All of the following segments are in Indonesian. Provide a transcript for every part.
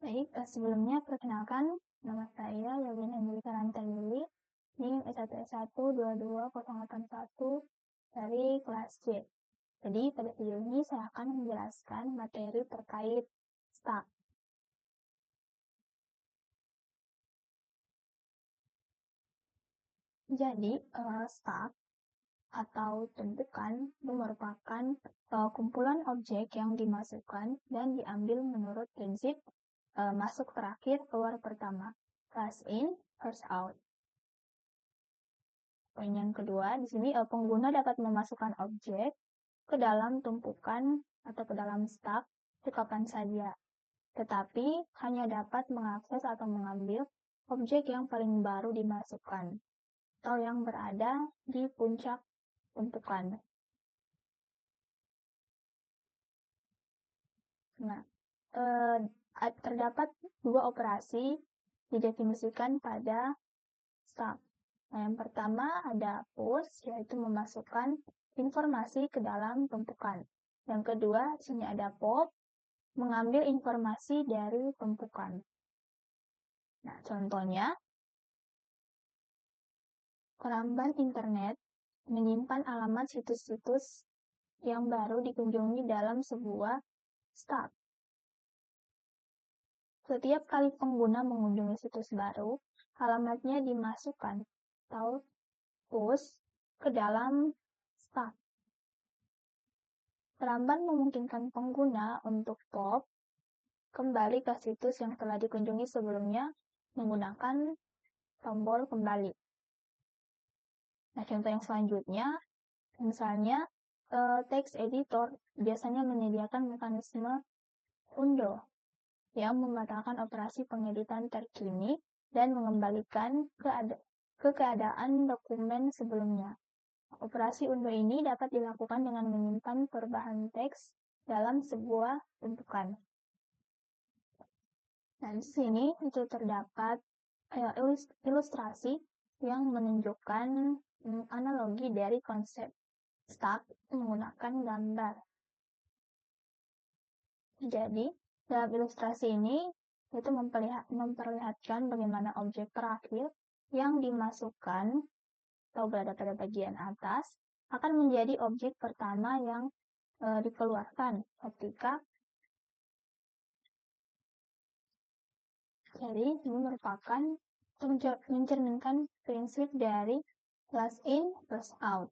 Baik, sebelumnya perkenalkan, nama saya Yolin Angelika Rantelili, NIM S1S12201 dari kelas C. Jadi, pada video ini saya akan menjelaskan materi terkait stack. Jadi, stack atau tumpukan merupakan kumpulan objek yang dimasukkan dan diambil menurut prinsip masuk terakhir, keluar pertama. First in, first out. Poin yang kedua, di sini pengguna dapat memasukkan objek ke dalam tumpukan atau ke dalam stack kapan saja. Tetapi hanya dapat mengakses atau mengambil objek yang paling baru dimasukkan atau yang berada di puncak tumpukan. Nah, terdapat dua operasi didefinisikan pada stack. Nah, yang pertama ada push, yaitu memasukkan informasi ke dalam tumpukan. Yang kedua, sini ada pop, mengambil informasi dari tumpukan. Nah, contohnya, pelamban internet menyimpan alamat situs-situs yang baru dikunjungi dalam sebuah stack. Setiap kali pengguna mengunjungi situs baru, alamatnya dimasukkan atau push ke dalam stack. Pelamban memungkinkan pengguna untuk pop kembali ke situs yang telah dikunjungi sebelumnya menggunakan tombol kembali. Nah, contoh yang selanjutnya, misalnya text editor biasanya menyediakan mekanisme undo yang membatalkan operasi pengeditan terkini dan mengembalikan ke keadaan dokumen sebelumnya. Operasi undo ini dapat dilakukan dengan menyimpan perubahan teks dalam sebuah tumpukan. Nah, di sini itu terdapat ilustrasi yang menunjukkan analogi dari konsep stack menggunakan gambar. Jadi, dalam ilustrasi ini itu memperlihatkan bagaimana objek terakhir yang dimasukkan atau berada pada bagian atas akan menjadi objek pertama yang dikeluarkan ketika jadi ini merupakan mencerminkan prinsip dari last in, first out.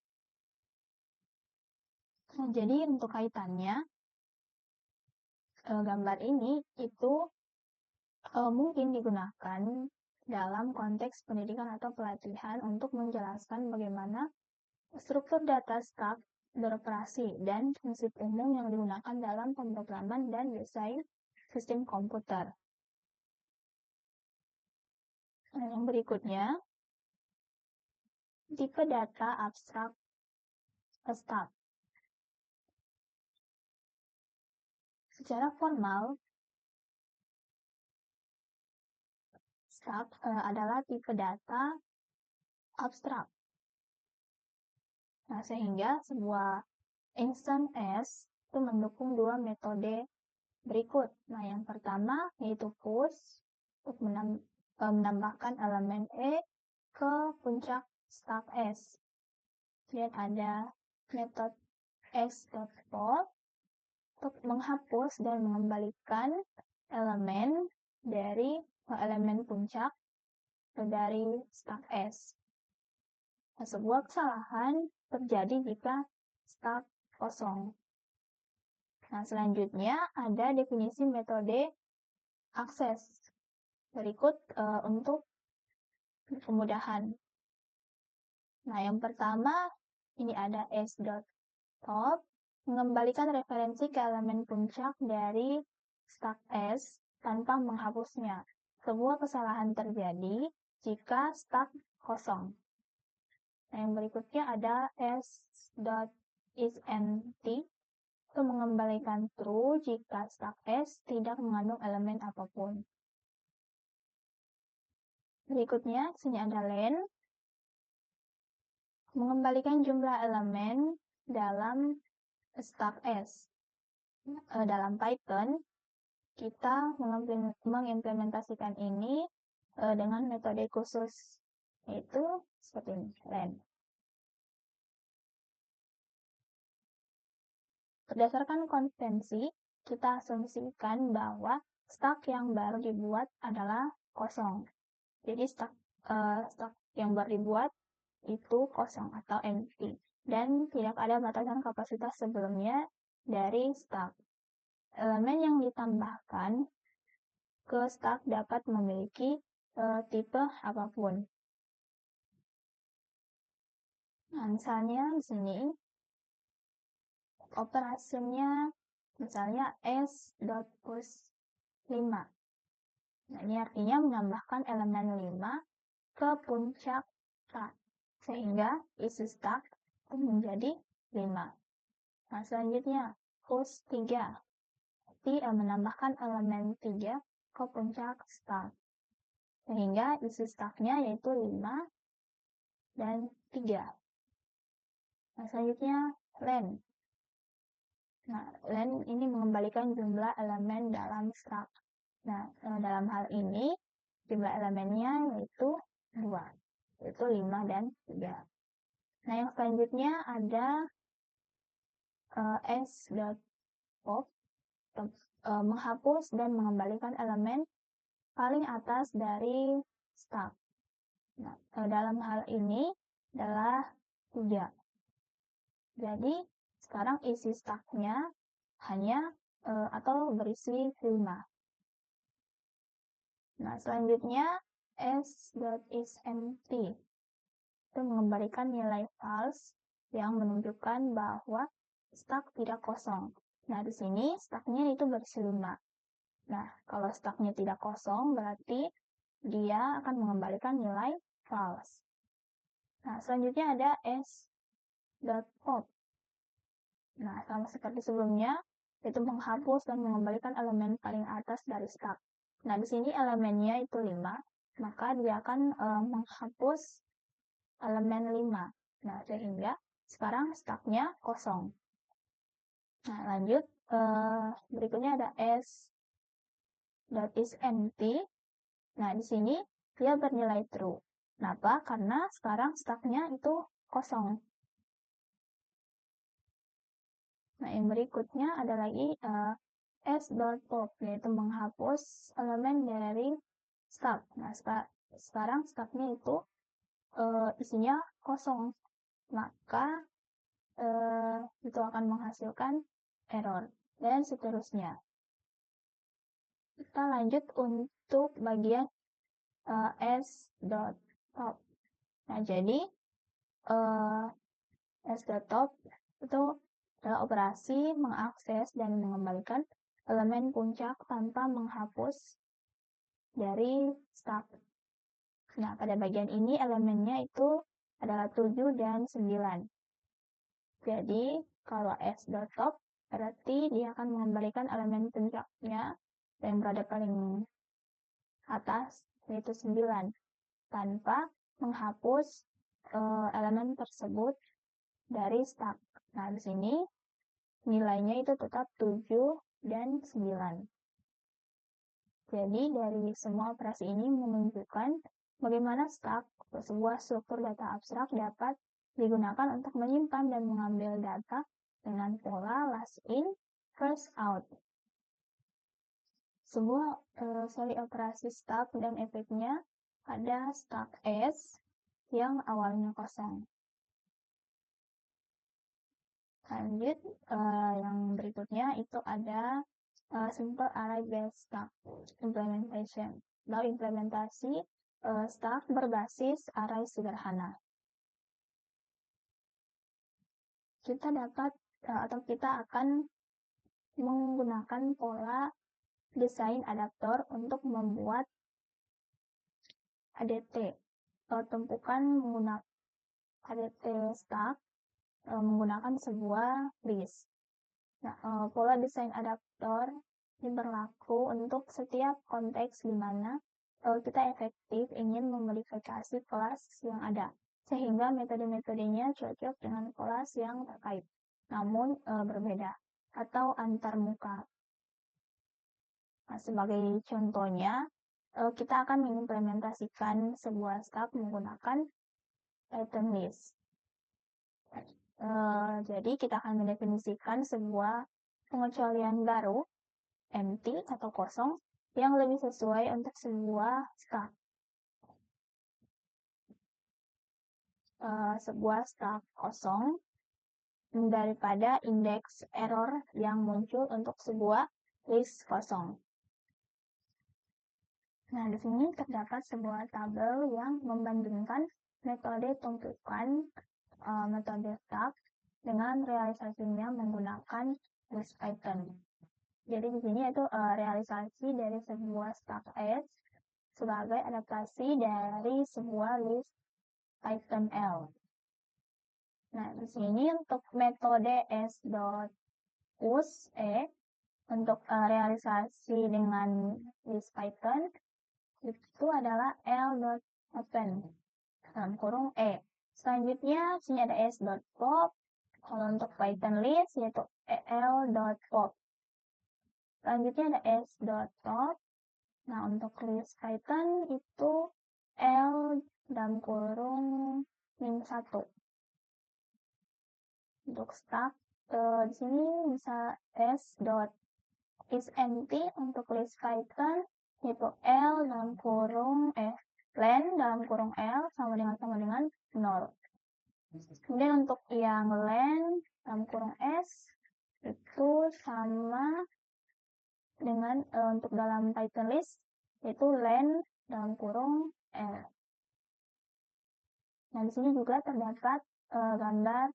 Nah, jadi untuk kaitannya, gambar ini itu mungkin digunakan dalam konteks pendidikan atau pelatihan untuk menjelaskan bagaimana struktur data stack beroperasi dan prinsip umum yang digunakan dalam pemrograman dan desain sistem komputer. Nah, yang berikutnya, tipe data abstrak stack. Secara formal, stack adalah tipe data abstrak. Nah, sehingga sebuah instance S itu mendukung dua metode berikut. Nah, yang pertama yaitu push untuk menambahkan elemen E ke puncak stack S. Kemudian ada metode x.pop untuk menghapus dan mengembalikan elemen dari elemen puncak dari stack S. Nah, sebuah kesalahan terjadi jika stack kosong. Nah, selanjutnya ada definisi metode akses. Berikut untuk kemudahan. Nah, yang pertama ini ada s.top mengembalikan referensi ke elemen puncak dari stack S tanpa menghapusnya. Sebuah kesalahan terjadi jika stack kosong. Nah, yang berikutnya ada s.isEmpty untuk mengembalikan true jika stack S tidak mengandung elemen apapun. Berikutnya, sini ada len, mengembalikan jumlah elemen dalam stack S. Dalam Python, kita mengimplementasikan ini dengan metode khusus, yaitu seperti ini, len. Berdasarkan konvensi, kita asumsikan bahwa stak yang baru dibuat adalah kosong. Jadi stak yang baru dibuat itu kosong atau empty. Dan tidak ada batasan kapasitas sebelumnya dari stak. Elemen yang ditambahkan ke stak dapat memiliki tipe apapun. Nah, misalnya di sini operasinya misalnya s.push 5. Nah, ini artinya menambahkan elemen 5 ke puncak stak, sehingga isi stak itu menjadi 5. Nah, selanjutnya push 3. Berarti menambahkan elemen 3 ke puncak stak, sehingga isi staknya yaitu 5 dan 3. Nah, selanjutnya len. Nah, len ini mengembalikan jumlah elemen dalam stak. Nah, dalam hal ini jumlah elemennya yaitu 2, yaitu 5 dan 3. Nah, yang selanjutnya ada s.pop, menghapus dan mengembalikan elemen paling atas dari stak. Nah, dalam hal ini adalah 3. Jadi, sekarang isi staknya hanya atau berisi 5. Nah, selanjutnya s.isEmpty itu mengembalikan nilai false yang menunjukkan bahwa stak tidak kosong. Nah, di sini staknya itu berisi 5. Nah, kalau staknya tidak kosong berarti dia akan mengembalikan nilai false. Nah, selanjutnya ada s.pop. Nah, sama seperti sebelumnya, itu menghapus dan mengembalikan elemen paling atas dari stak. Nah, di sini elemennya itu 5, maka dia akan menghapus elemen 5. Nah, sehingga sekarang staknya kosong. Nah, lanjut. Berikutnya ada s.isEmpty. Nah, di sini dia bernilai true. Kenapa? Karena sekarang staknya itu kosong. Nah, yang berikutnya ada lagi s.pop, yaitu menghapus elemen dari stak. Nah, sekarang staknya itu isinya kosong. Maka itu akan menghasilkan error. Dan seterusnya. Kita lanjut untuk bagian s.top. Nah, jadi s.top itu adalah operasi mengakses dan mengembalikan elemen puncak tanpa menghapus dari stak. Nah, pada bagian ini elemennya itu adalah 7 dan 9. Jadi, kalau s.top berarti dia akan mengembalikan elemen puncaknya yang berada paling atas, yaitu 9, tanpa menghapus elemen tersebut dari stak. Nah, di sini nilainya itu tetap 7 dan 9. Jadi, dari semua operasi ini menunjukkan bagaimana stak, sebuah struktur data abstrak, dapat digunakan untuk menyimpan dan mengambil data dengan pola last in, first out. Sebuah seri operasi stak dan efeknya ada stak S yang awalnya kosong. Lanjut, yang berikutnya itu ada simple array based stak implementation. Lalu implementasi stak berbasis array sederhana. Kita dapat atau kita akan menggunakan pola desain adaptor untuk membuat ADT. Tumpukan menggunakan ADT stak menggunakan sebuah list. Nah, pola desain adaptor ini berlaku untuk setiap konteks di mana kita efektif ingin memodifikasi kelas yang ada, sehingga metode-metodenya cocok dengan kelas yang terkait, namun berbeda atau antarmuka. Nah, sebagai contohnya, kita akan mengimplementasikan sebuah stub menggunakan item list. Jadi kita akan mendefinisikan sebuah pengecualian baru, empty atau kosong, yang lebih sesuai untuk sebuah stub. Sebuah stub kosong daripada indeks error yang muncul untuk sebuah list kosong. Nah, di sini terdapat sebuah tabel yang membandingkan metode tumpukan metode stub dengan realisasinya menggunakan list item. Jadi di sini itu realisasi dari sebuah stub S sebagai adaptasi dari sebuah list item L. Nah, di sini untuk metode s.push untuk realisasi dengan list Python itu adalah l.open dalam kurung E. Selanjutnya sini ada s.pop. Kalau untuk Python list yaitu el.pop. Selanjutnya ada s.top. Nah, untuk list Python itu l dalam kurung -1. Untuk stub di sini bisa s.isEmpty untuk list Python yaitu l dalam kurung len dalam kurung l sama dengan 0. Kemudian untuk yang len dalam kurung s itu sama dengan untuk dalam Python list yaitu len dalam kurung l. Nah, di sini juga terdapat gambar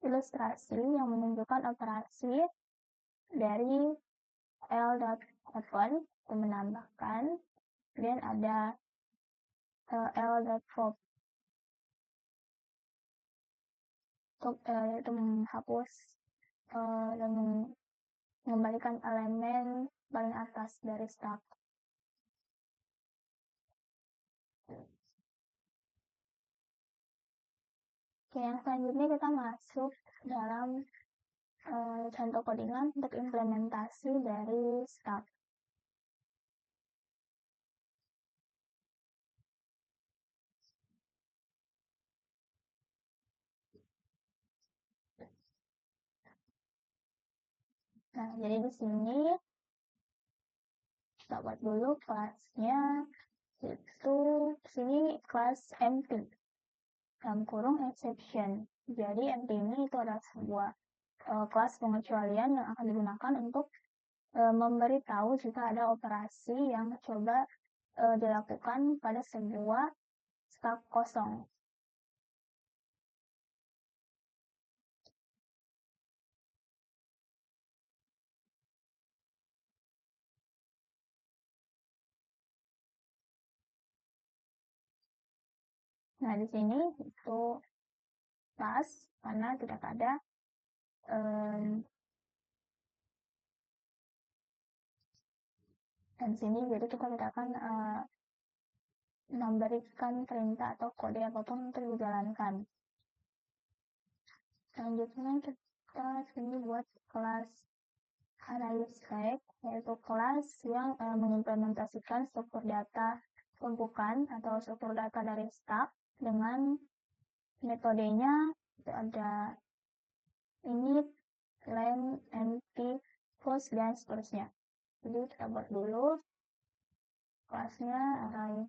ilustrasi yang menunjukkan operasi dari l.open untuk menambahkan, kemudian ada l.pop untuk itu menghapus dan mengembalikan elemen paling atas dari stub. Oke, yang selanjutnya kita masuk dalam contoh codingan untuk implementasi dari stub. Nah, jadi di sini kita buat dulu kelasnya, itu sini kelas empty dalam kurung exception. Jadi empty ini itu adalah sebuah kelas pengecualian yang akan digunakan untuk memberitahu jika ada operasi yang coba dilakukan pada sebuah stub kosong. Nah, di sini itu pas karena tidak ada dan sini jadi kita tidak akan memberikan perintah atau kode apapun untuk dijalankan. Selanjutnya kita sini buat kelas analysis, yaitu kelas yang mengimplementasikan struktur data tumpukan atau struktur data dari stub dengan metodenya itu ada init, len, empty, post, dan seterusnya. Jadi kita buat dulu kelasnya array.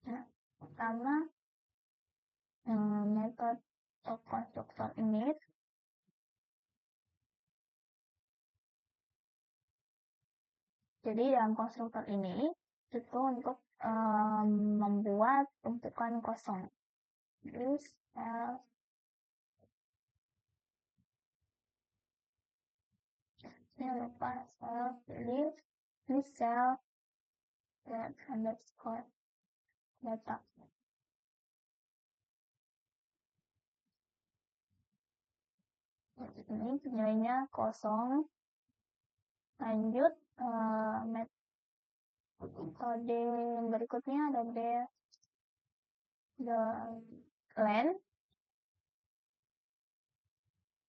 Nah, pertama metode konstruktor init. Jadi dalam konstruktor ini itu untuk membuat tumpukan kosong. Terus ini lupa jadi ini cell underscore data. Ini nilainya kosong. Lanjut metode berikutnya ada the len.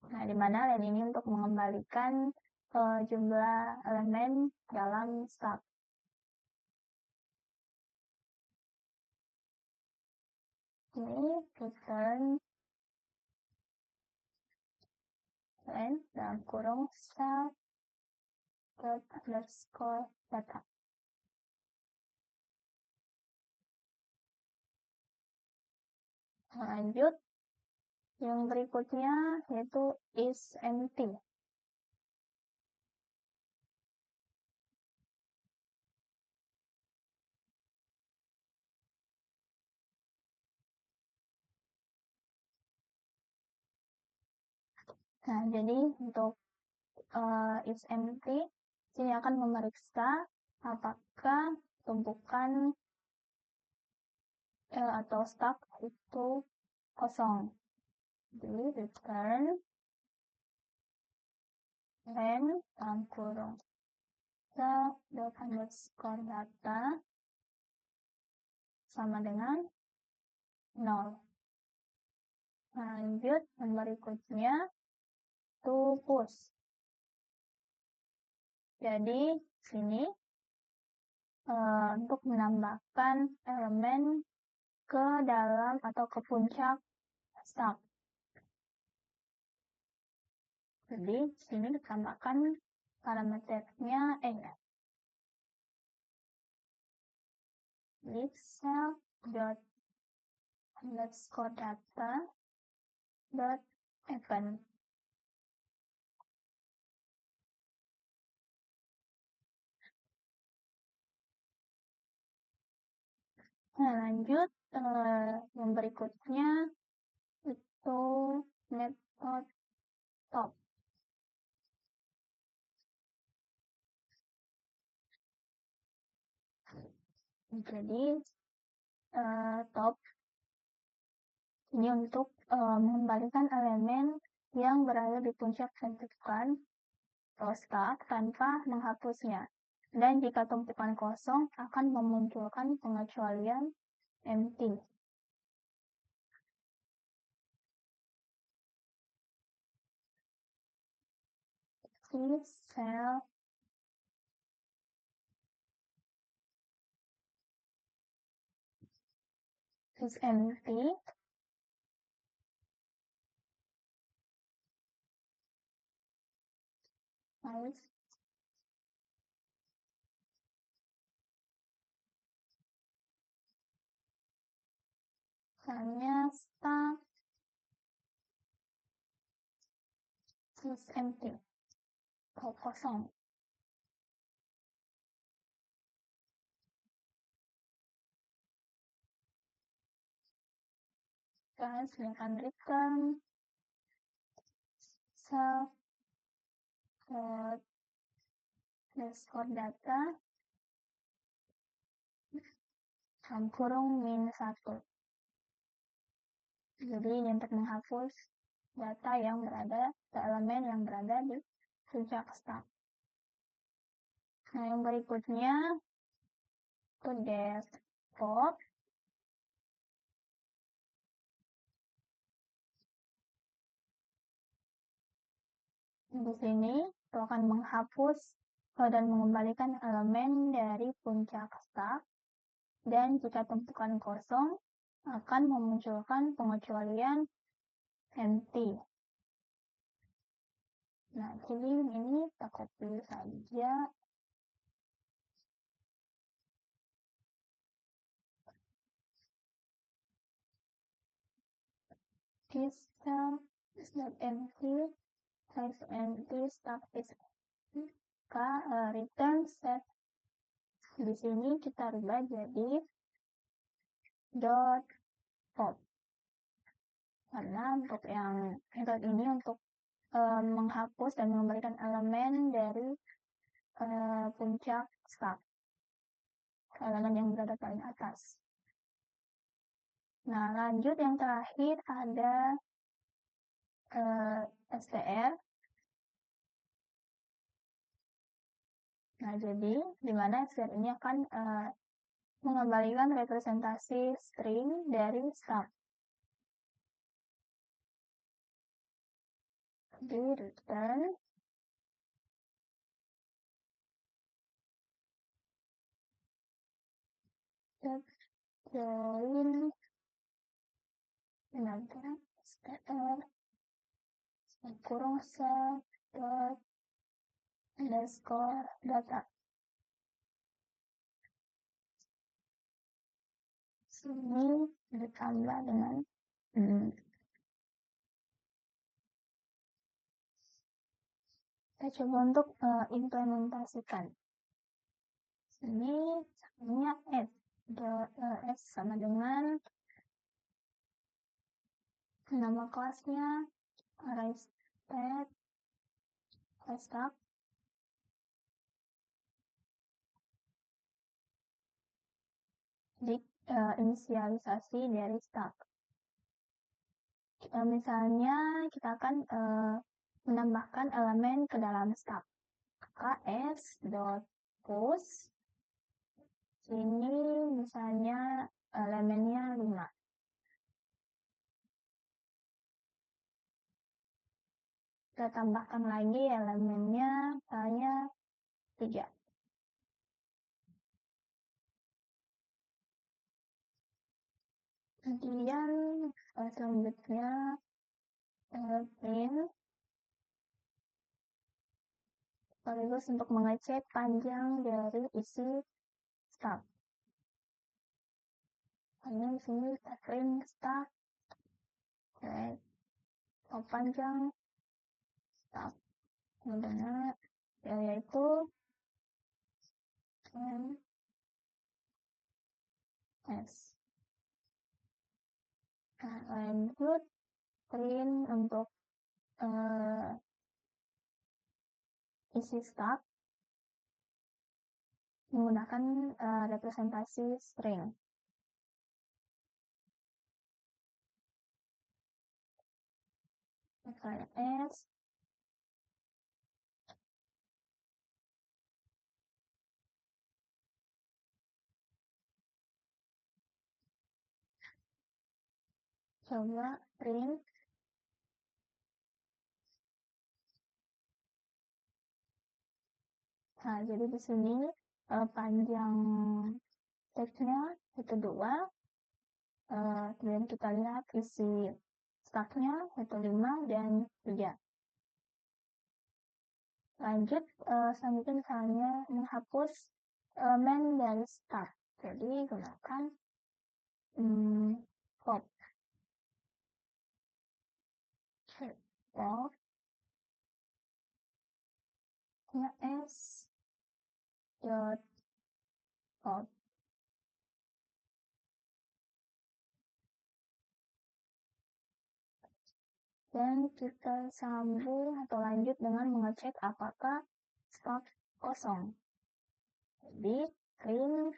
Nah, di mana len ini untuk mengembalikan jumlah elemen dalam stack. Ini return len dalam kurung stack underscore data. Lanjut, yang berikutnya yaitu is empty. Nah, jadi untuk is empty, ini akan memeriksa apakah tumpukan atau stack itu kosong. Jadi return len dalam kurung stack dot underscore data sama dengan 0. Nah, lanjut yang berikutnya to push. Jadi sini untuk menambahkan elemen ke dalam atau ke puncak stack. Jadi sini ditambahkan parameternya if self dot underscore data dot event. Nah, lanjut yang berikutnya itu method top. Jadi top ini untuk mengembalikan elemen yang berada di puncak tumpukan atau stack tanpa menghapusnya. Dan jika tumpukan kosong akan memunculkan pengecualian empty. If cell is empty, misalnya stack is empty atau kosong. Guys, silakan return self underscore data dalam kurung -1. Jadi ini untuk menghapus data yang berada, elemen yang berada di puncak stack. Nah, yang berikutnya itu desktop. Di sini itu akan menghapus dan mengembalikan elemen dari puncak stack, dan jika tumpukan kosong akan memunculkan pengecualian empty. Nah, jadi ini kita copy saja. This cell is not empty, size empty, stack is return set. Di sini kita rubah jadi dot pop. Karena untuk yang dot ini untuk menghapus dan mengembalikan elemen dari puncak stack, elemen yang berada paling atas. Nah, lanjut yang terakhir ada str. Nah, jadi di mana str ini akan mengembalikan representasi string dari start. Di return join dengan str kurung set dot underscore data. Sini ditambah dengan kita coba untuk implementasikan. Ini namanya s sama dengan nama kelasnya array stack di inisialisasi dari stack. Misalnya kita akan menambahkan elemen ke dalam stack. ks.post ini misalnya elemennya 5. Kita tambahkan lagi elemennya misalnya 3. Kemudian selanjutnya print sekaligus untuk mengecek panjang dari isi stack. Hanya di sini kita print stack, panjang stack, kemudian yaitu s. Nah, lanjut print untuk isi stack menggunakan representasi string. Misalnya s coba print nah, jadi di sini panjang teksnya itu 2, kemudian kita lihat isi stacknya itu 5 dan 3. Lanjut selanjutnya misalnya menghapus elemen dari stack, jadi gunakan pop s dot pop. Dan kita sambung atau lanjut dengan mengecek apakah stack kosong. Jadi print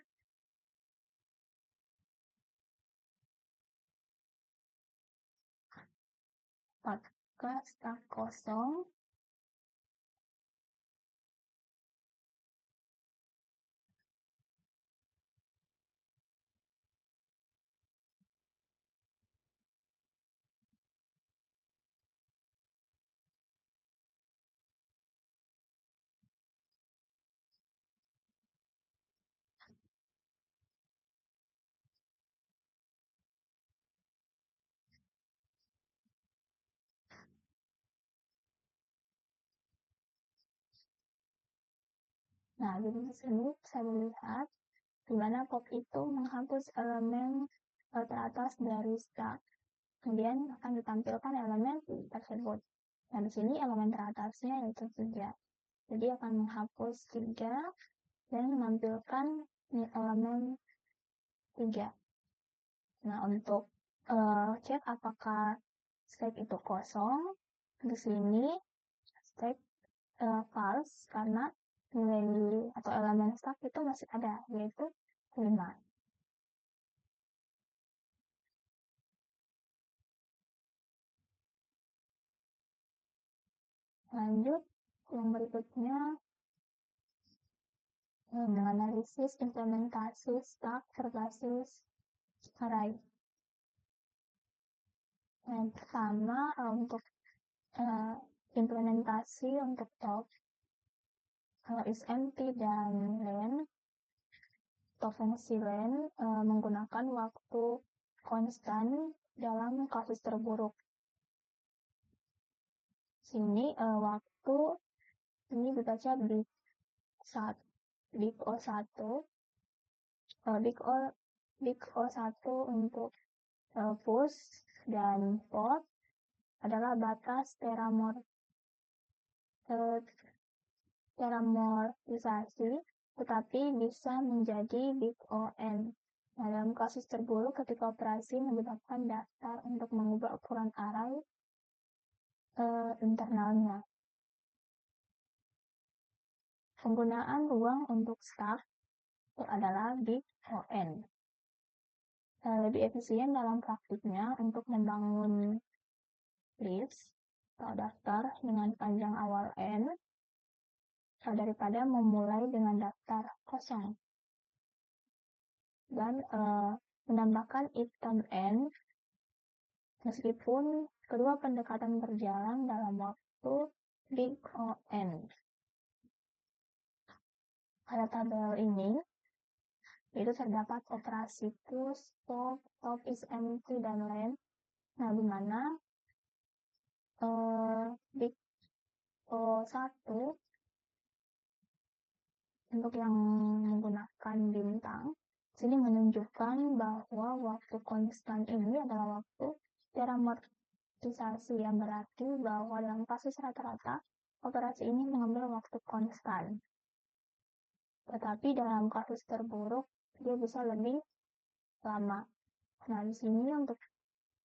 apakah stack kosong. Nah, jadi di sini bisa dilihat di mana pop itu menghapus elemen teratas dari stack. Kemudian akan ditampilkan elemen tersebut. Nah, di sini elemen teratasnya yaitu 3. Jadi akan menghapus 3 dan menampilkan elemen 3. Nah, untuk cek apakah stack itu kosong, di sini stack false karena nilai atau elemen stack itu masih ada, yaitu 5. Lanjut, yang berikutnya menganalisis implementasi stack berbasis array. Yang pertama, untuk implementasi untuk top isempty dan len atau fungsi len menggunakan waktu konstan dalam kasus terburuk. Sini waktu ini dibaca big O1 untuk push dan pop adalah batas teramortisasi, tetapi bisa menjadi big ON. Nah, dalam kasus terburuk ketika operasi menyebabkan daftar untuk mengubah ukuran array internalnya. Penggunaan ruang untuk stack itu adalah big ON. Lebih efisien dalam praktiknya untuk membangun list atau daftar dengan panjang awal n daripada memulai dengan daftar kosong. Dan menambahkan item n meskipun kedua pendekatan berjalan dalam waktu big ON. Pada tabel ini itu terdapat operasi push, pop, top is empty, dan len. Nah, di mana big O1 untuk yang menggunakan bintang sini menunjukkan bahwa waktu konstan ini adalah waktu teramortisasi, yang berarti bahwa dalam kasus rata-rata operasi ini mengambil waktu konstan. Tetapi dalam kasus terburuk dia bisa lebih lama. Nah, di sini untuk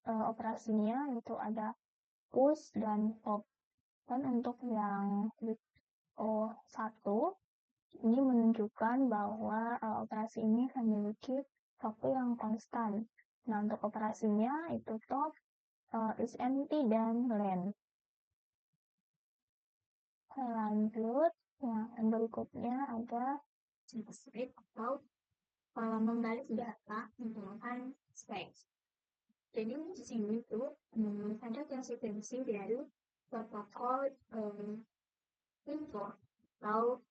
operasinya itu ada push dan pop. Dan untuk yang big O1 ini menunjukkan bahwa operasi ini memiliki waktu yang konstan. Nah, untuk operasinya itu top, is empty, dan len. Lanjut, yang berikutnya ada spec atau membalik data menggunakan spec. Jadi di sini tuh ada konsekuensi dari protokol import atau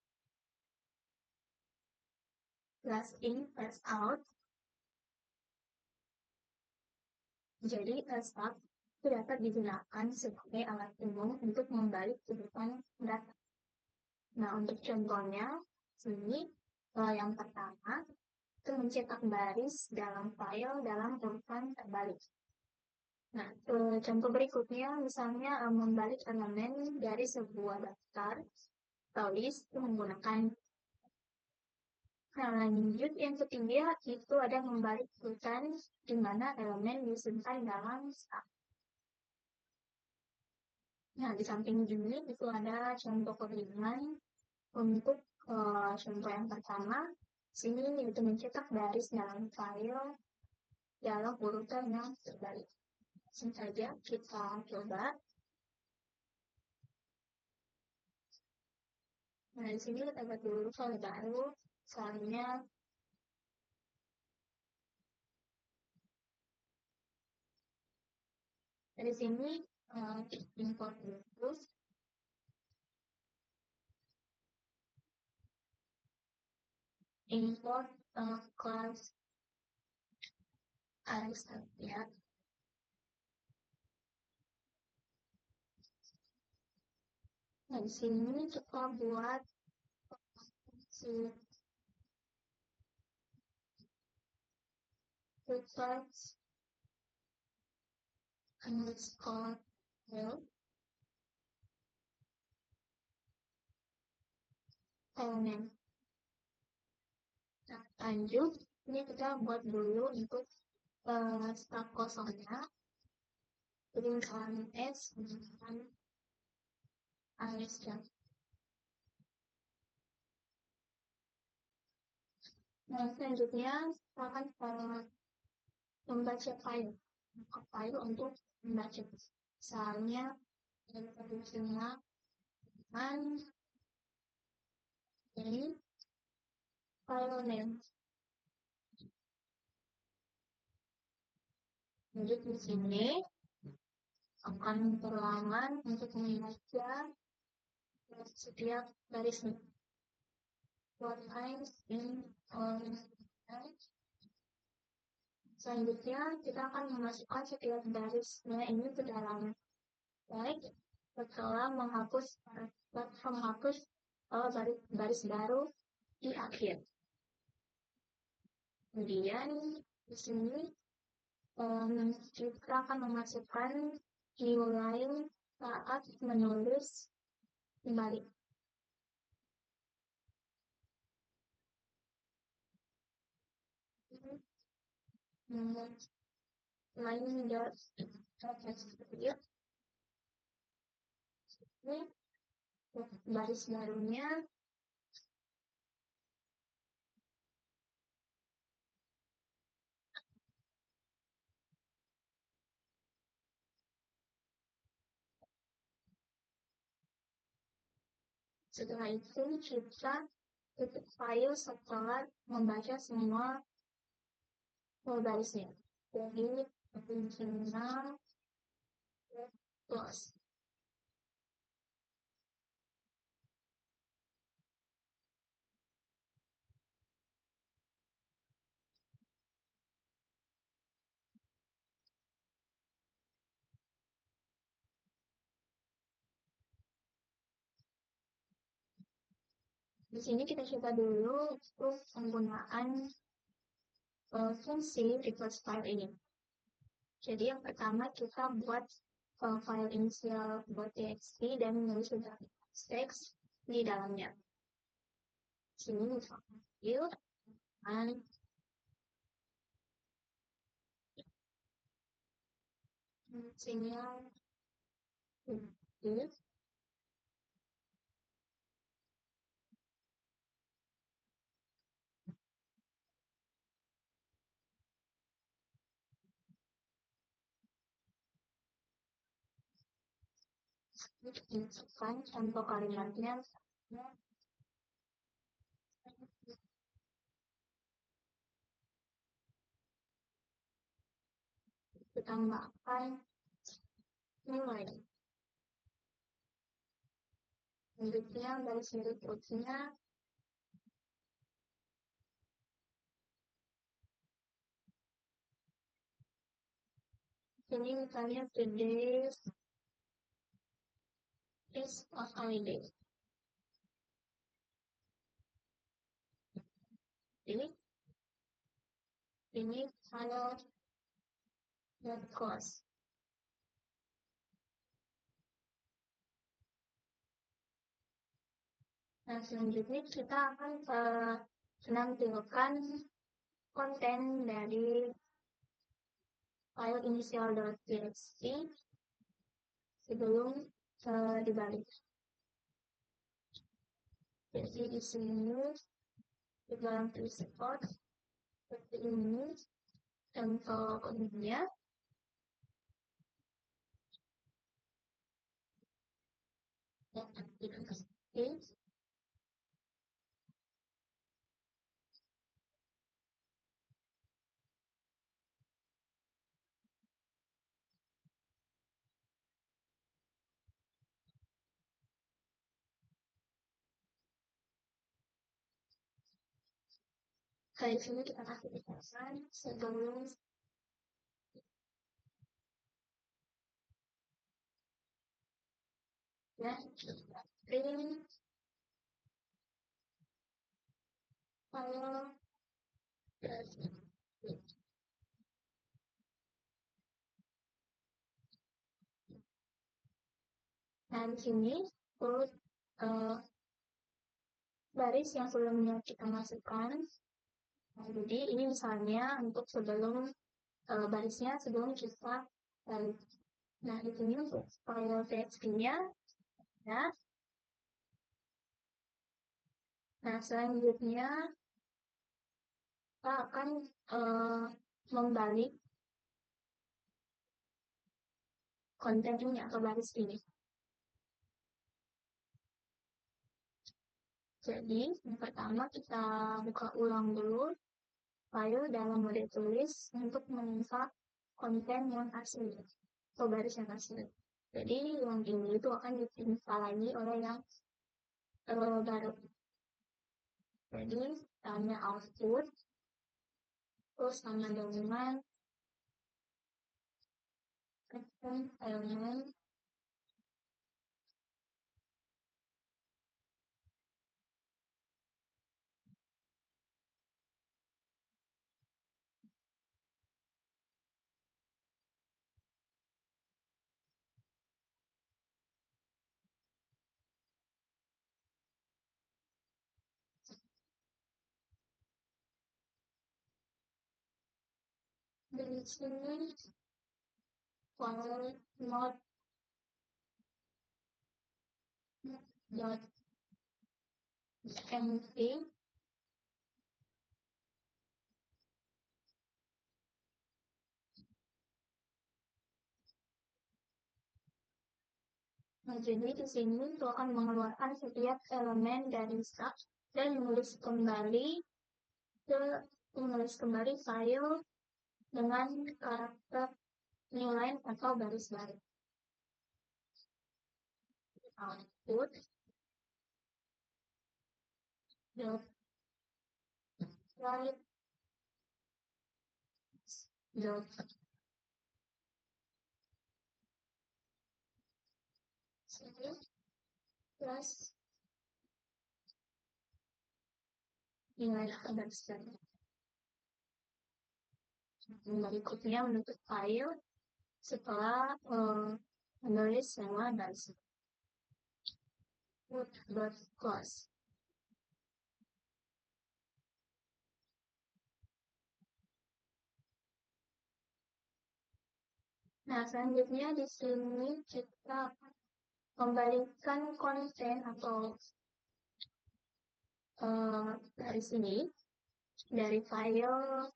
last in, first out. Jadi stack itu dapat digunakan sebagai alat umum untuk membalik urutan data. Nah, untuk contohnya, sini yang pertama itu mencetak baris dalam file dalam urutan terbalik. Nah, contoh berikutnya misalnya membalik elemen dari sebuah daftar atau list menggunakan. Nah, lanjut yang ketiga itu ada membalik urutan di mana elemen disimpan dalam stack. Nah, di samping ini itu ada contoh kebingungan untuk contoh yang pertama. Sini itu mencetak baris dalam file dalam urutan yang terbalik. Langsung saja kita coba. Nah, di sini kita buat dulu file baru, soalnya dari sini import terus. Import class ya. Nah, di sini kita buat si request underscore help element. Nah, lanjut ini kita buat dulu untuk stack kosongnya. Jadi misalnya S menggunakan alias. Nah, selanjutnya kita akan membaca file untuk membaca. Misalnya produksinya ini file name. Jadi di sini akan berlaman untuk membaca setiap barisnya. What times in all. Selanjutnya kita akan memasukkan setiap barisnya ini ke dalam like setelah menghapus baris baru di akhir. Kemudian di sini kita akan memasukkan nilai saat menulis kembali. Lain ini baris barunya setelah itu kita tutup file setelah membaca semua barisnya. Jadi original plus. Di sini kita coba dulu untuk penggunaan fungsi request file ini. Jadi yang pertama kita buat file initial.txt dan menulis teks di dalamnya. Sini misalnya field dan sini field. Masukkan contoh kalimatnya. Kita tambahkan nilai. Selanjutnya garis berikutnya ini misalnya today is a holiday. Ini file cost. Nah, selanjutnya kita akan menampilkan konten dari file initial.txt sebelum dibalik. Jadi di sini di dalam report seperti ini contoh kodenya. Di sini kita kasih pesan sebelum ya print file dan sini perut baris yang sebelumnya kita masukkan. Nah, jadi ini misalnya untuk sebelum barisnya sebelum kita balik. Nah, di sini untuk file txt-nya ya. Nah, selanjutnya kita akan membalik konten ini atau baris ini. Jadi, yang pertama kita buka ulang dulu file dalam mode tulis untuk menimpa konten yang asli atau baris yang asli. Jadi, yang ini itu akan ditimpa lagi oleh yang baru. Jadi, tanya output, terus tanya dengan elemen. Dari sini, file not .mp. Nah, jadi di sini itu akan mengeluarkan setiap elemen dari stack dan menulis kembali file dengan karakter new line atau baris baru. Output dot write dot save plus nilai atau baris baru. Berikutnya menutup file setelah menulis nama baris. Close. Nah, selanjutnya di sini kita kembalikan konten atau dari sini dari file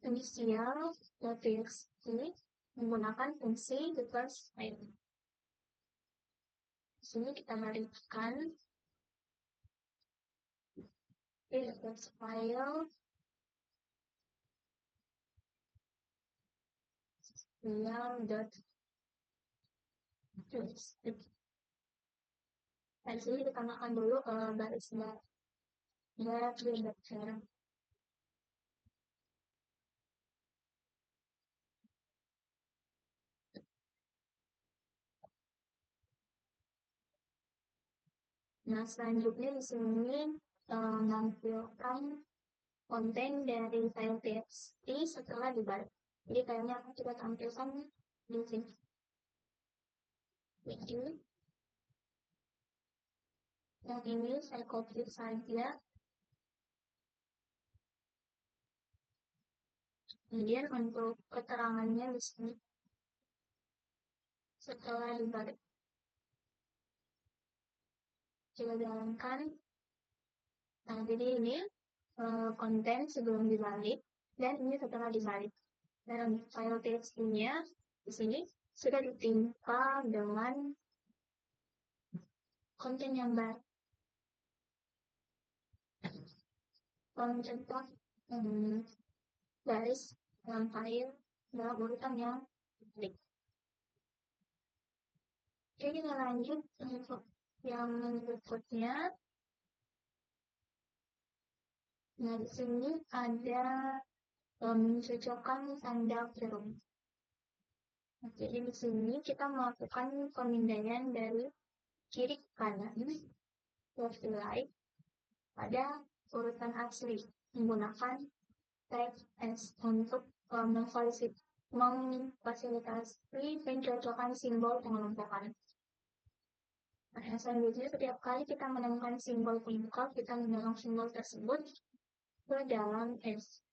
initial.txt menggunakan fungsi reverse file. Di sini kita balikkan reverse file yang.txt. Di sini kita tambahkan dulu baris baru. Nah, selanjutnya di sini menampilkan konten dari file txt setelah dibalik. Jadi kayaknya akan kita tampilkan di sini. Yang ini saya copy saja. Kemudian untuk keterangannya di sini setelah dibalik. Coba jalankan. Nah, jadi ini konten sebelum dibalik dan ini setelah dibalik. Dalam file txt-nya di sini sudah ditimpa dengan konten yang baru. Contoh baris dalam file dalam urutan yang dibalik. Oke, kita lanjut untuk yang berikutnya. Nah, di sini ada mencocokkan tanda kurung. Nah, jadi di sini kita melakukan pemindaian dari kiri ke kanan left to right pada urutan asli menggunakan tag S untuk memfasilitasi pencocokan simbol pengelompokan. Nah, selanjutnya setiap kali kita menemukan simbol pengelompokan, kita mendorong simbol tersebut ke dalam S.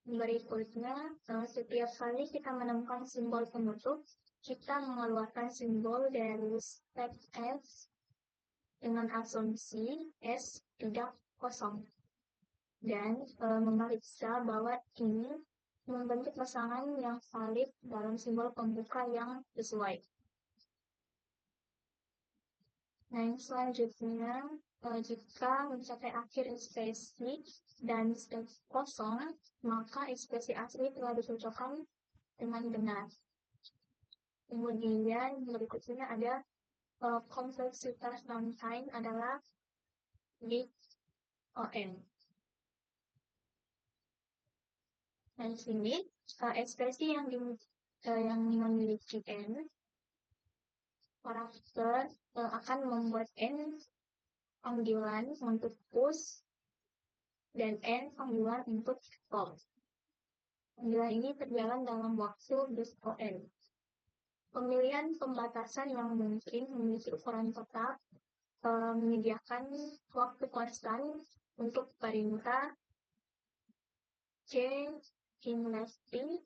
Berikutnya, setiap kali kita menemukan simbol penutup, kita mengeluarkan simbol dari step S dengan asumsi S tidak kosong. Dan memeriksa bahwa ini membentuk pasangan yang valid dalam simbol pembuka yang sesuai. Nah, yang selanjutnya Jika mencapai akhir ekspresi dan step kosong, maka ekspresi asli telah dicocokkan dengan benar. Kemudian berikutnya ada kompleksitas runtime adalah big ON. Dan di sini ekspresi yang memiliki n, karakter akan membuat n panggilan untuk push dan n panggilan untuk pop. Panggilan ini berjalan dalam waktu bus on. Pemilihan pembatasan yang mungkin memiliki ukuran tetap menyediakan waktu konstan untuk perintah change in lefty,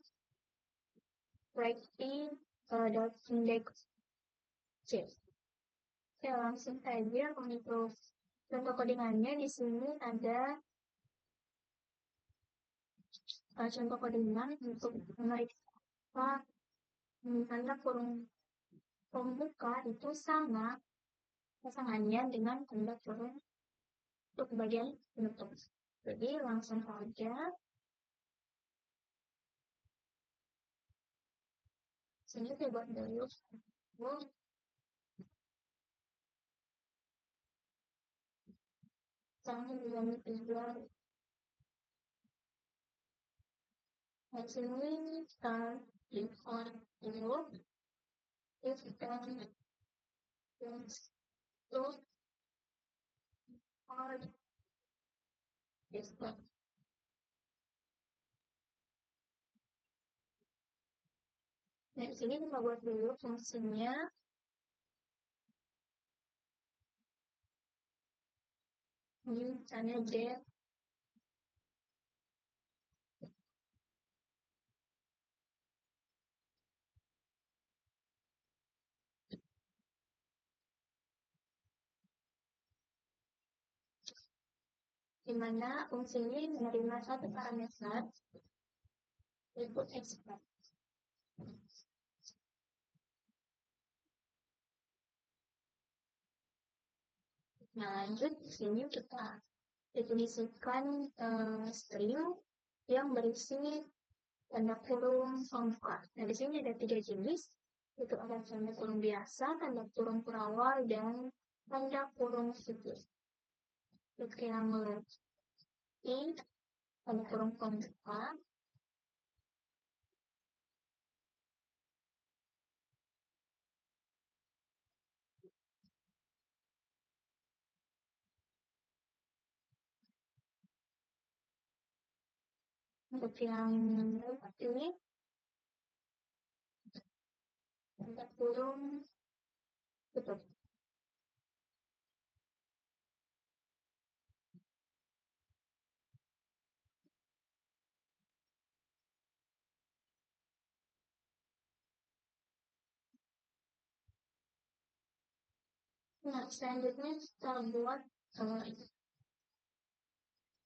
righty, dot index c. Oke, langsung saja untuk contoh codingannya. Di sini ada contoh codingan untuk memeriksa tanda kurung pembuka itu sama pasangannya dengan tanda kurung untuk bagian penutup. Jadi langsung saja sini saya buat dulu. Jangan dilanjut juga. Nah, sini kita klik on dulu. If then to or this one. Nah, di sini kita buat dulu fungsinya. Ini misalnya get di mana fungsi ini menerima satu parameter input expect. Nah, lanjut di sini kita definisikan string yang berisi tanda kurung pembuka. Nah, di sini ada 3 jenis, itu ada tanda kurung biasa, tanda kurung perawal, dan tanda kurung situs. Kita yang mengerti tanda kurung pembuka. Untuk yang ini tanda kurung tutup. Nah, selanjutnya kita buat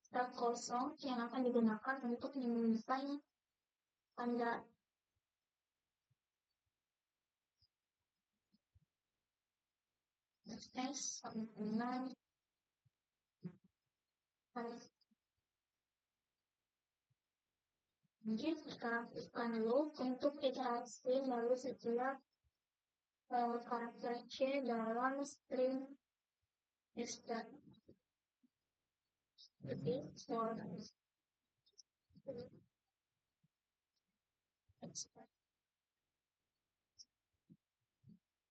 step kosong yang akan digunakan untuk menyimpan tanda S sama dengan mungkin kita lakukan loop untuk iterasi lalu setiap karakter C dalam string string. Jadi for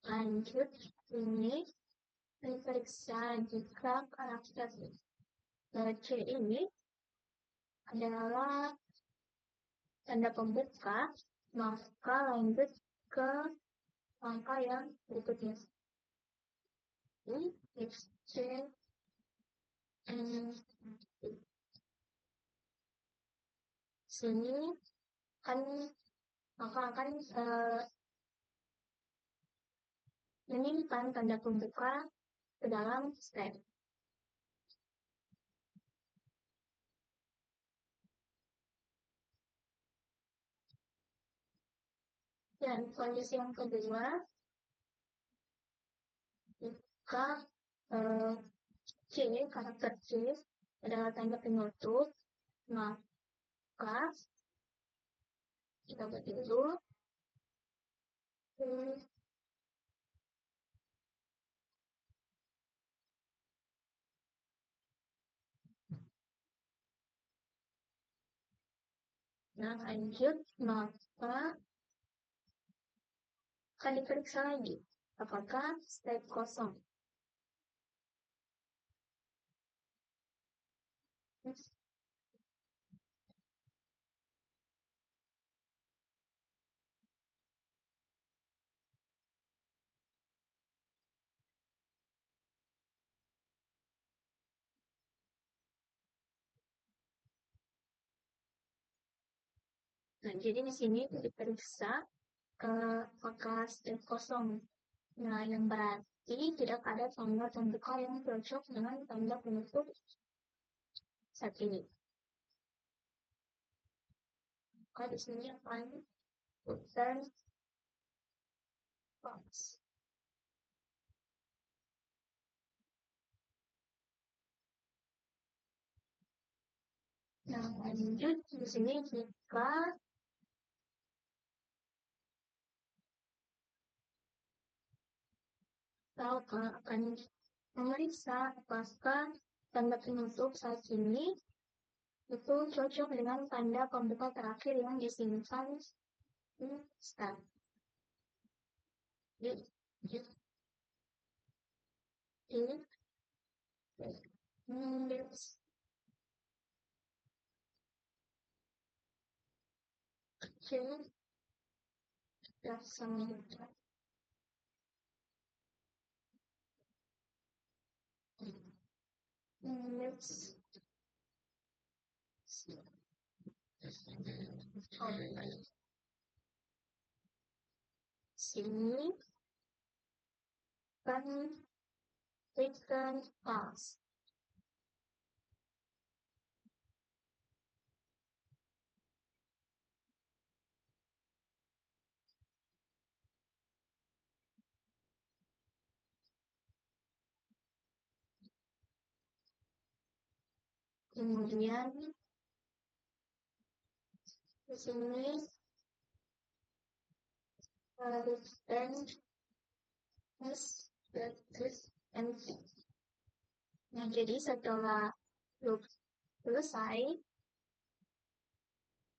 lanjut ini diperiksa jika karakter C ini adalah tanda pembuka, maka lanjut ke angka yang berikutnya. Ini exchange sini kan maka akan menyimpan tanda pembuka ke dalam step. Dan kondisi yang kedua, jika C karakter C adalah tanda penutup, maka kita buat dulu. Nah, lanjut, maka akan diperiksa lagi apakah state kosong. Nah, jadi di sini diperiksa apakah state kosong. Nah, yang berarti tidak ada tanda pembuka yang cocok dengan tanda penutup saat ini. Maka di sini akan return false. Nah, lanjut di sini jika kita akan memeriksa apakah tanda penutup saat ini itu cocok dengan tanda pembuka terakhir yang disimpan di start. Sini kan return false. Kemudian di sini return empty. Nah, jadi setelah loop selesai,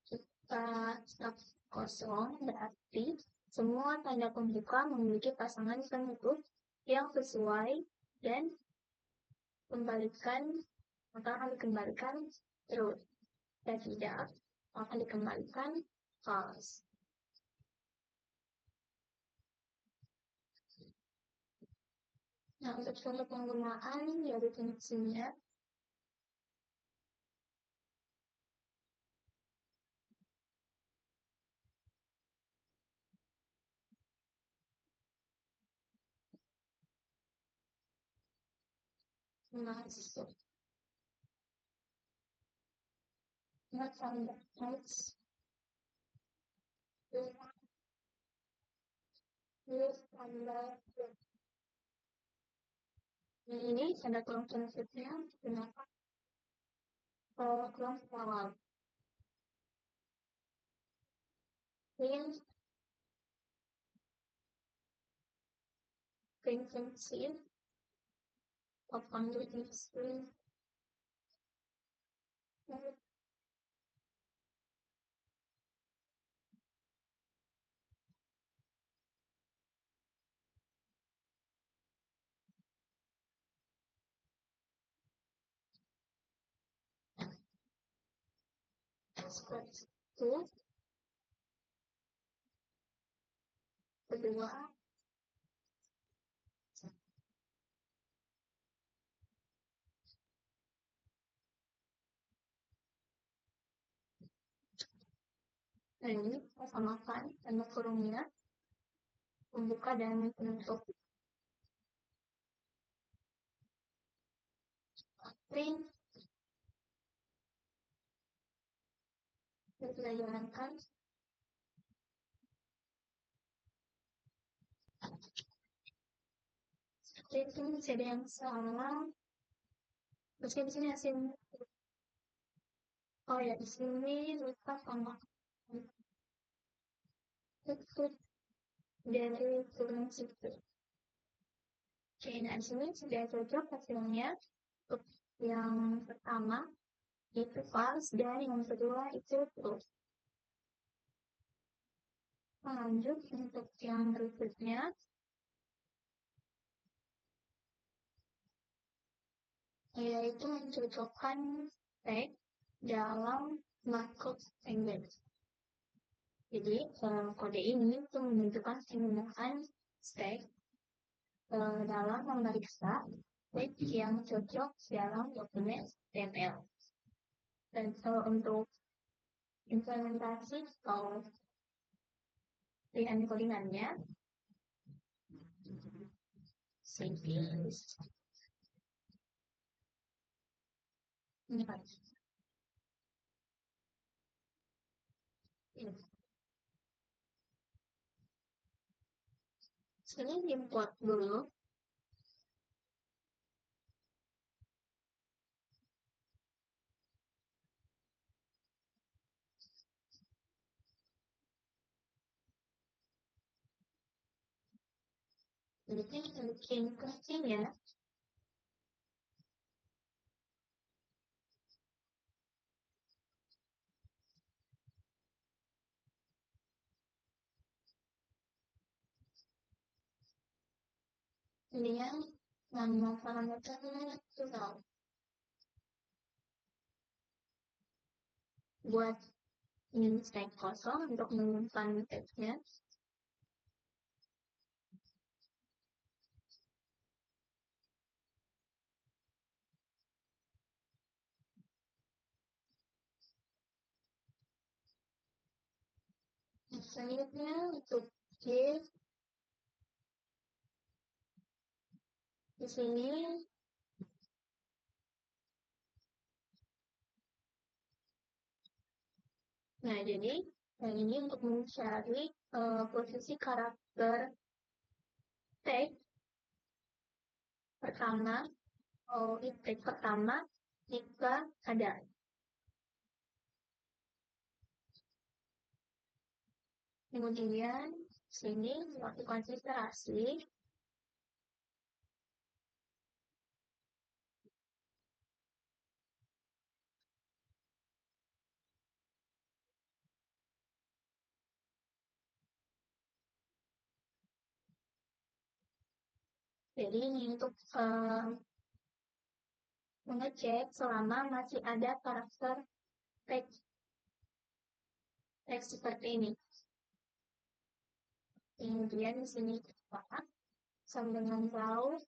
kita stop kosong, berarti semua tanda pembuka memiliki pasangan penutup yang sesuai dan akan dikembalikan true. Dan tidak akan dikembalikan false. Nah, untuk contoh penggunaan dari fungsinya, masuk tanda text ini tanda kurung penutupnya kenapa kurung awal ini fungsi open screen itu kedua dan ini kita samakan tanda kurungnya pembuka dan penutup print yang kita jalankan itu masih ada yang salah Terus di sini hasil. Oh ya, di sini lupa sama tutup dari turun situ. Oke, nah di sini sudah cocok hasilnya. Untuk yang pertama itu false dan yang kedua itu true. Lanjut untuk yang berikutnya, yaitu mencocokkan tag dalam markup language. Jadi kode ini itu menunjukkan penggunaan stack dalam memeriksa tag yang cocok dalam dokumen HTML. Dan untuk implementasi atau pilihan codingannya, ini kan. Sini import dulu. Jadi kita bikin casing-nya. Kemudian nama parameternya itu tahu. Buat ini stack kosong untuk menyimpan teksnya. Selanjutnya untuk div di sini. Nah, jadi yang ini untuk mencari posisi karakter tag pertama, tag pertama jika ada. Kemudian sini melakukan iterasi. Jadi ini untuk mengecek selama masih ada karakter teks seperti ini. Kemudian di sini kita sama dengan browse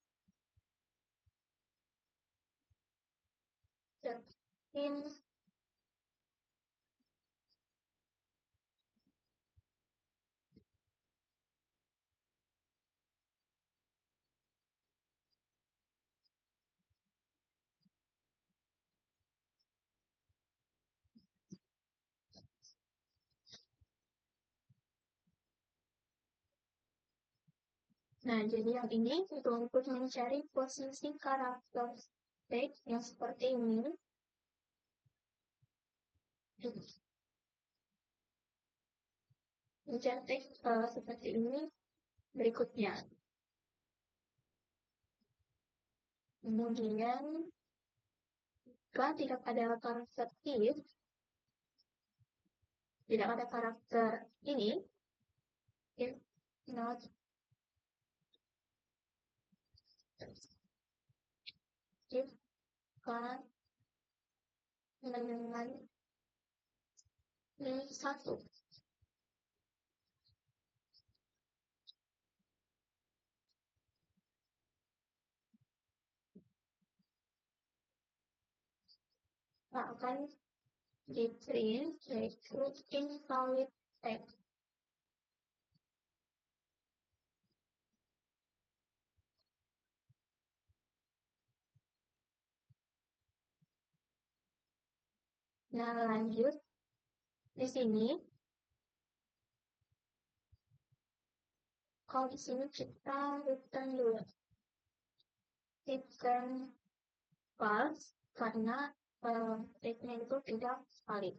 in. Nah, jadi yang ini itu untuk mencari posisi karakter teks yang seperti ini. Mencari teks seperti ini berikutnya. Kemudian jika tidak ada karakter if, tidak ada karakter ini, if not if kan dengan ini satu. Nah, akan di print yaitu invalid text. Nah, lanjut di sini. Kalau di sini kita return dulu. Return false karena tag-nya itu tidak valid.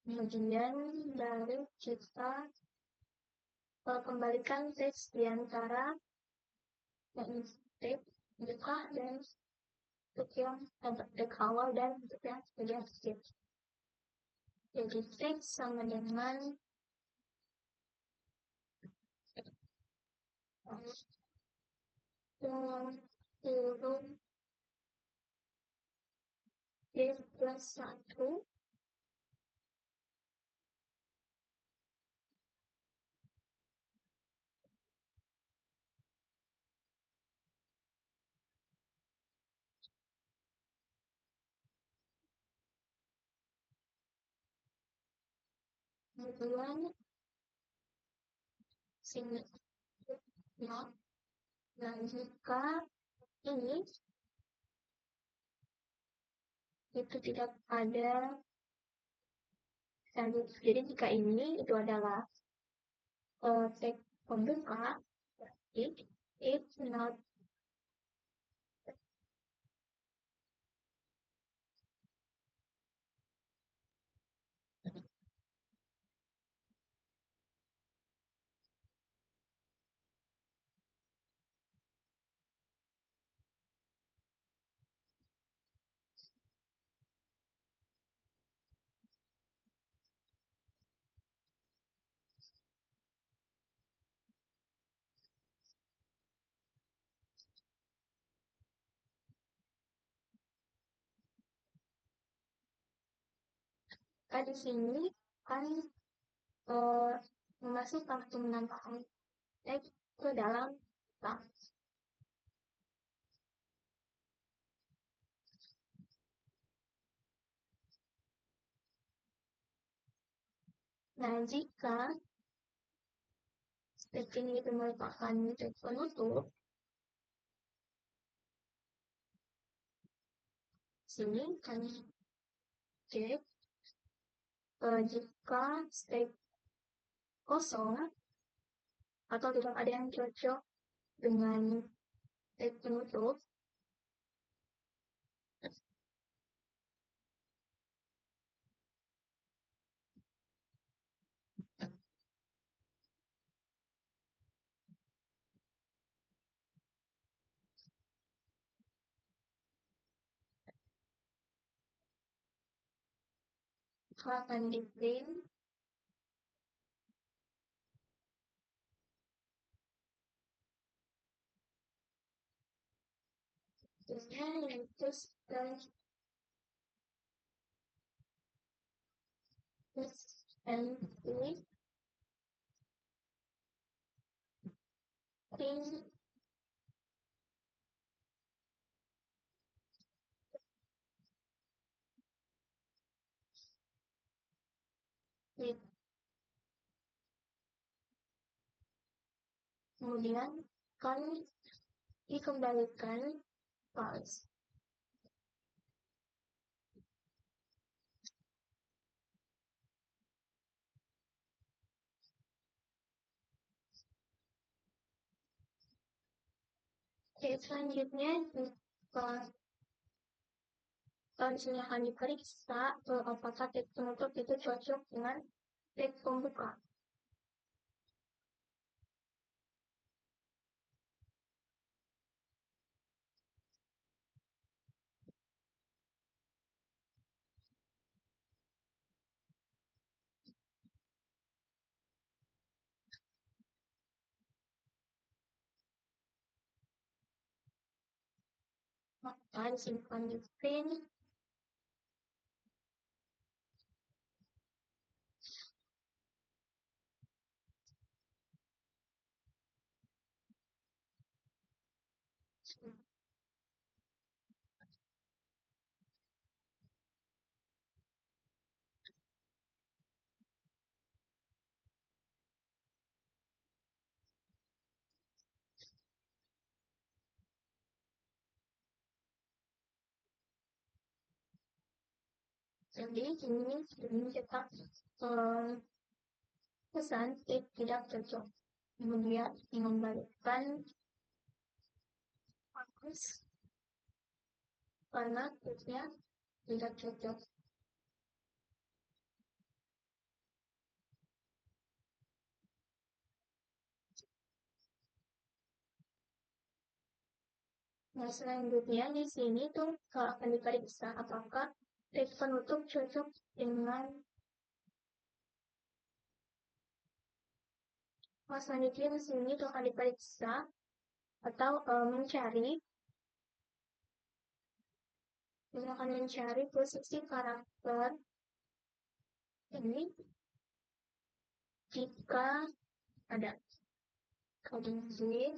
Kemudian dari kita kembalikan teks di antara yang tag buka dan untuk yang tag awal dan untuk yang bagian akhir. Jadi teks sama dengan huruf D plus 1 kemudian sini not. Nah, jika ini itu tidak ada jadi jika ini itu adalah tag pembuka, it's not di sini kan memasukkan penambahan tag ke dalam tag. Nah, jika tag ini itu merupakan tag penutup, sini kami cek jika tag kosong atau tidak ada yang cocok dengan tag penutup, akan di print. Terusnya terus dan ini print with. Kemudian kan dikembalikan false. Oke, selanjutnya misalnya akan diperiksa apakah tag penutup itu cocok dengan tag pembuka. Maka disimpan di print. Jadi ini mencetak pesan tidak cocok. Kemudian mengembalikan fokus karena tipsnya tidak cocok. Nah, selanjutnya di sini tuh akan diperiksa apakah teks penutup cocok dengan selanjutnya di sini tuh akan diperiksa atau mencari posisi karakter ini jika ada kondisi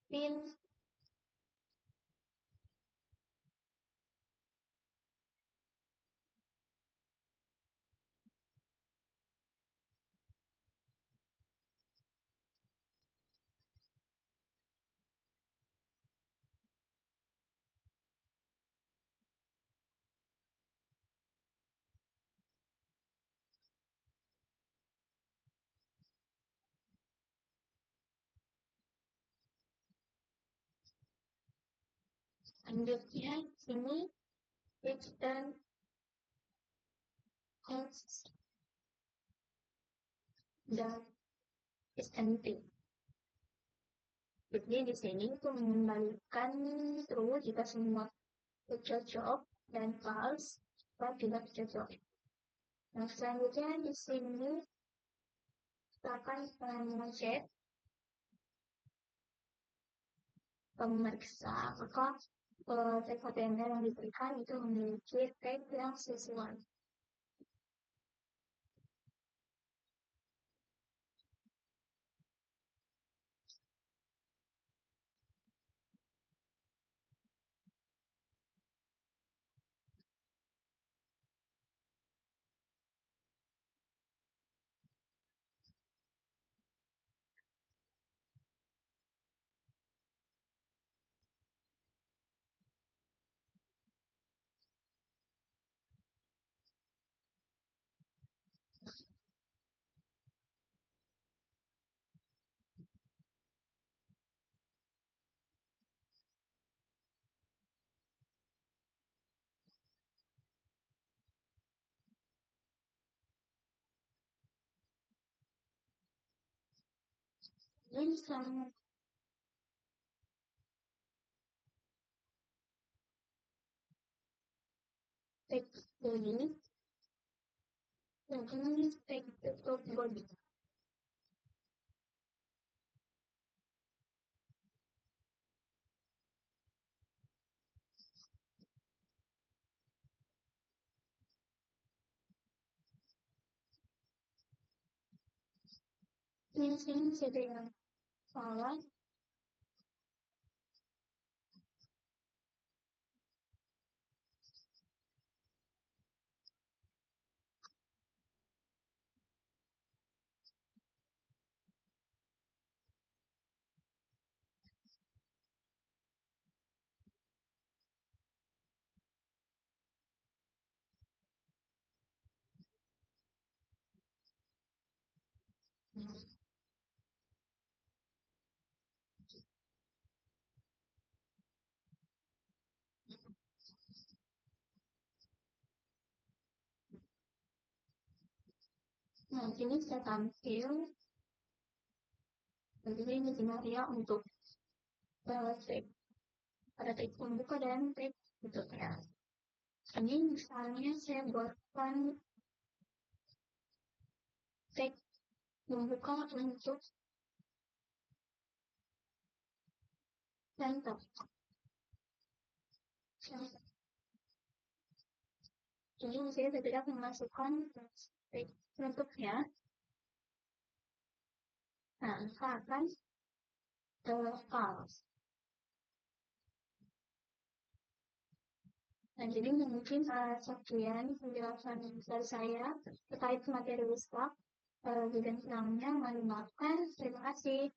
pin selanjutnya sini pitch dan text dan is empty. Jadi di sini itu mengembalikan true jika semua cocok dan false jika tidak cocok. Nah, selanjutnya di sini kita akan mengecek pemeriksa apakah teks HTML yang diberikan itu memiliki teks yang sesuai. Ini sama teks body dan ini teks body. Ini sini ada yang salah. Nah, ini saya tampil. Jadi ini skenario untuk teks ada teks pembuka dan teks tutupnya. Ini misalnya saya buatkan teks membuka untuk laptop. Jadi saya tidak memasukkan teks bentuknya. Nah, akan false. Nah, jadi mungkin sekian penjelasan dari saya terkait materi WISPAK. Bidang senangnya, mohon maafkan. Terima kasih.